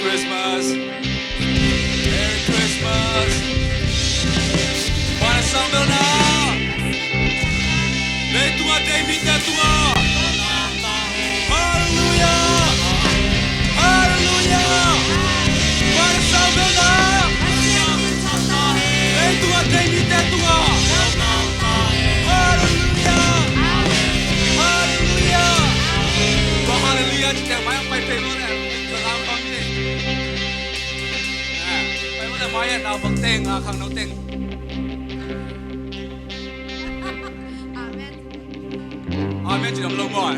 Christmas. Merry Christmas. Para São Bernard. Leitura de imitatua. Aleluia. Aleluia. Para São Bernard. Leitura de imitatua. Aleluia. Aleluia. Và Hallelujah chỉ theo máy ông bay về luôn nè. Tôi làm con như thế. Bay luôn là máy nào bằng tên khang nấu tên. Amen chỉ làm lâu rồi.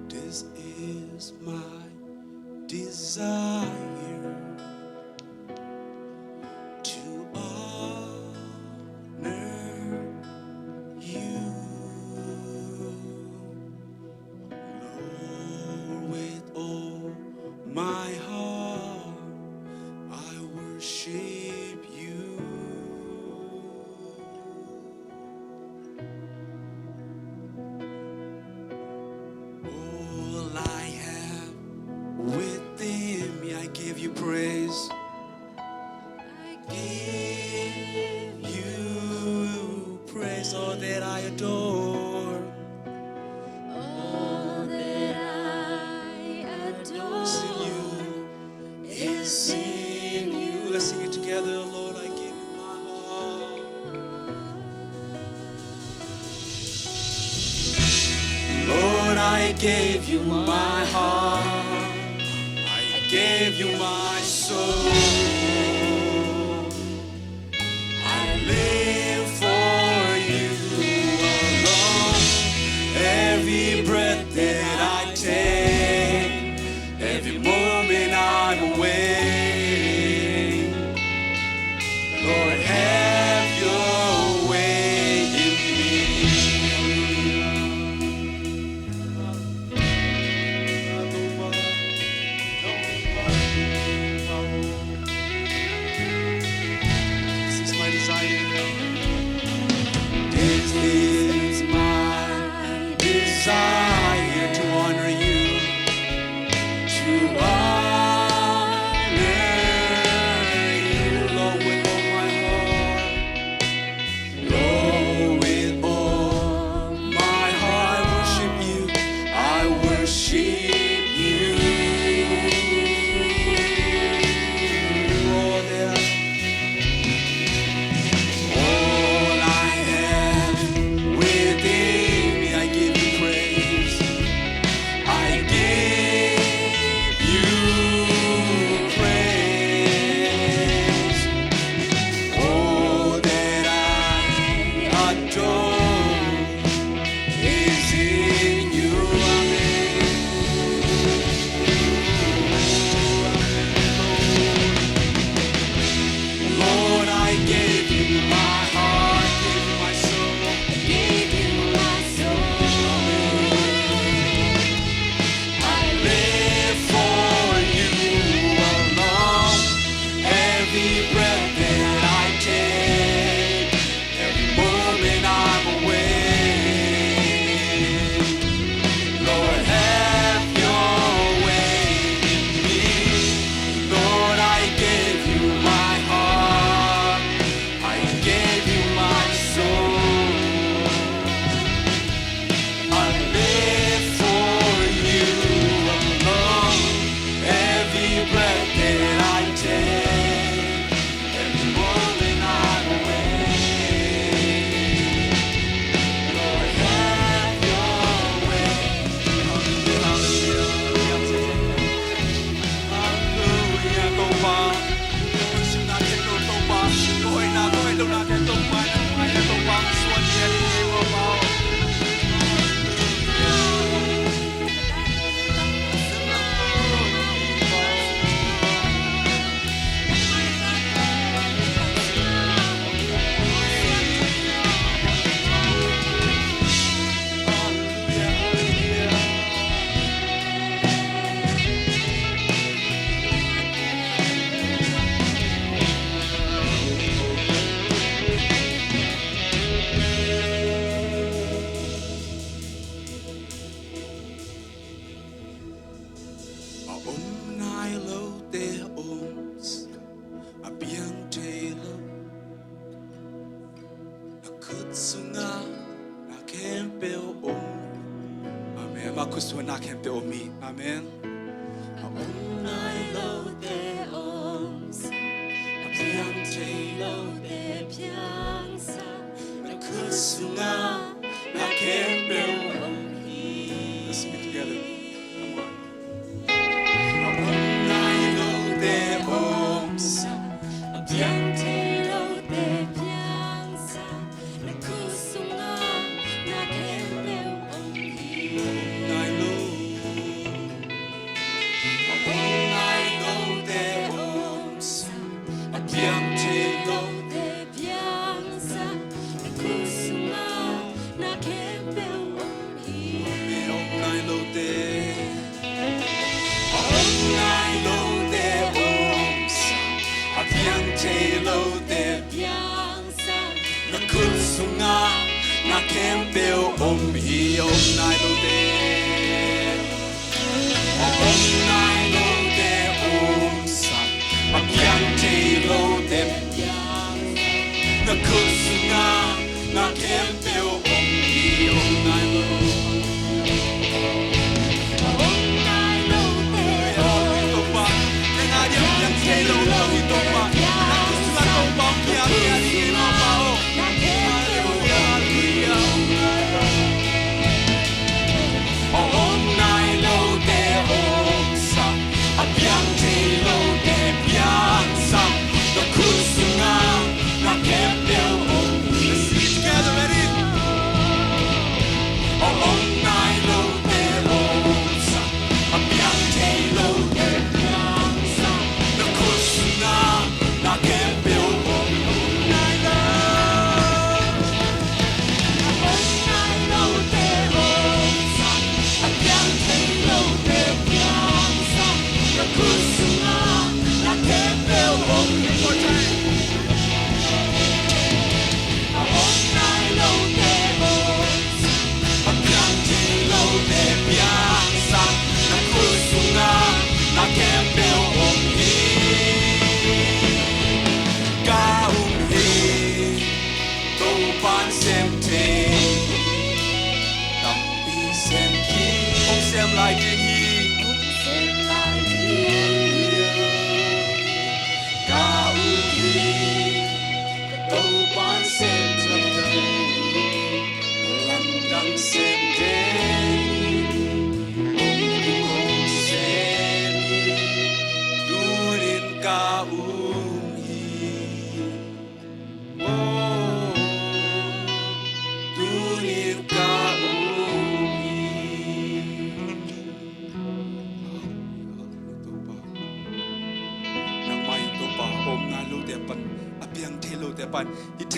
This is my desire to honor you, Lord, with all my heart. I worship you. All I have within me, I give you praise. I give you praise, all that I adore. All that I adore It's in you. It's in you. Let's sing it together, Lord. I give you my heart. Lord, I gave you my heart. I gave you my soul. I live for you alone. Every breath that I take, every moment I'm awake. Lord, have your way in This is my desire. This is my desire to honor you, to honor you, Lord, with all my heart. Lord, with all my heart, I worship you. I worship you. All that all I have within me, I give you praise. I give you praise. All that I adore is in you. Lord, I gave you my heart, gave you my soul. I gave you my soul. I live for you alone. Every breath that I take, every moment I'm awake. Lord, have your way in me. Lord, I gave you my heart. I gave you my soul. I live for you alone. Every breath that I take, every moment I'm awake. Lord, have your way. Hallelujah, hallelujah. Topan. Worship na kendo Topan. Ko'y na ko'y do na kendo Topan. Ay Topan suan niya ni Topan. Nai lo te ons a biang telo na kutsunga na kempeo om. Amen. Makuswa na kempeo mi. Amen. Nai lo te oms, A biang telo lo te na kun sunga na kem beo hi nai lo te nai lo te sa ma kyang te lo te na kun sunga na kem beo hi nai lo hi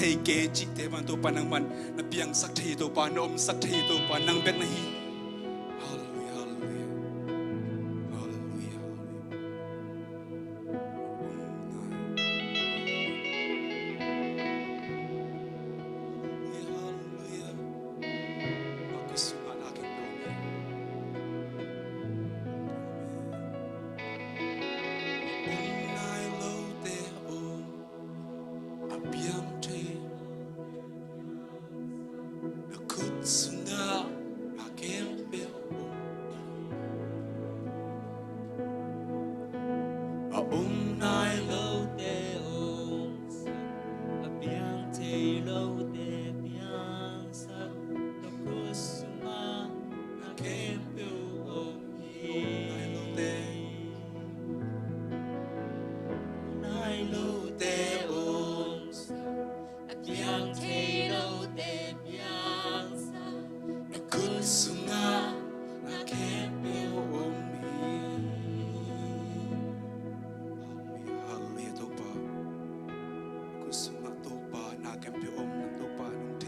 thei ke chi te ban to panang man na piang sak thei to pa nom sak thei to pa nang bek na hi hallelujah hallelujah hallelujah aku suka nak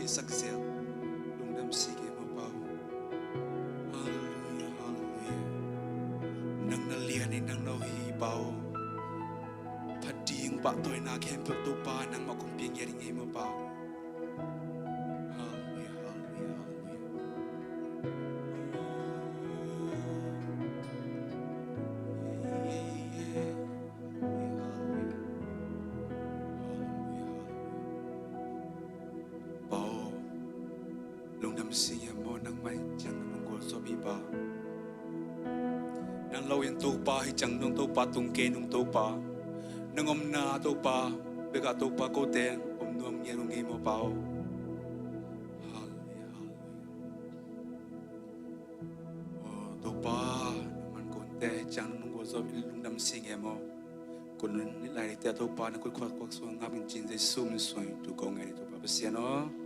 THUKZAW lungdam sige mapau hallelujah hallelujah nang nalian ni nang no hi pau phading pa toy na khem pe to pa nang ma kum pieng yering hi mapau hallelujah hallelujah siya mo nang may tiyang nunggul so biba nang lawin to pa hijang nung to pa tungke nung to pa nang na to pa bega to pa ko ten nuam nye nung mo pao hallelujah hallelujah to pa naman konte hijang nunggul so lungdam singe mo kun nilai te to pa na kwak kwak so ngapin chin de sum soy tu ko ngai to pa siya no